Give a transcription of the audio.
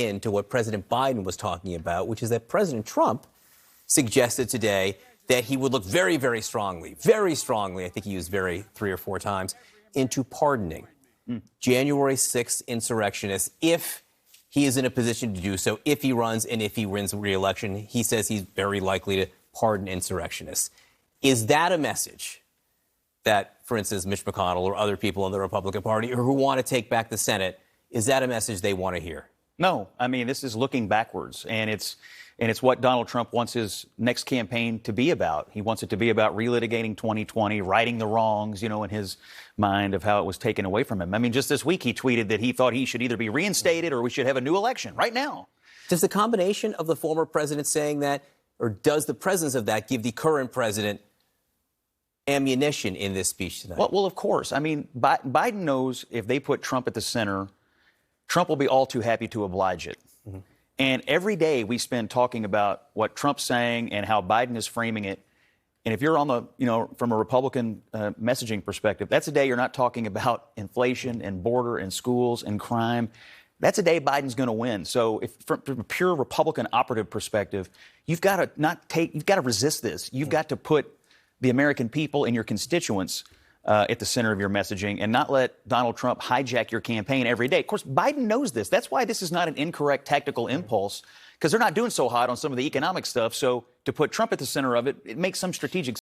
into what President Biden was talking about, which is that President Trump suggested today that he would look very, very strongly, I think he used very 3 or 4 times, into pardoning January 6th insurrectionists if he is in a position to do so, if he runs and if he wins re-election. He says he's very likely to pardon insurrectionists. Is that a message that, for instance, Mitch McConnell or other people in the Republican Party or who want to take back the Senate, is that a message they want to hear? No. I mean, this is looking backwards, and it's what Donald Trump wants his next campaign to be about. He wants it to be about relitigating 2020, righting the wrongs, in his mind of how it was taken away from him. I mean, just this week he tweeted that he thought he should either be reinstated or we should have a new election right now. Does the combination of the former president saying that, or does the presence of that give the current president ammunition in this speech tonight? Well, of course. I mean, Biden knows if they put Trump at the center, Trump will be all too happy to oblige it. Mm-hmm. And every day we spend talking about what Trump's saying and how Biden is framing it. And if you're on the, from a Republican messaging perspective, that's a day you're not talking about inflation and border and schools and crime. That's a day Biden's going to win. So if from a pure Republican operative perspective, you've got to resist this. You've got to put the American people and your constituents at the center of your messaging and not let Donald Trump hijack your campaign every day. Of course, Biden knows this. That's why this is not an incorrect tactical impulse, because they're not doing so hot on some of the economic stuff. So to put Trump at the center of it, it makes some strategic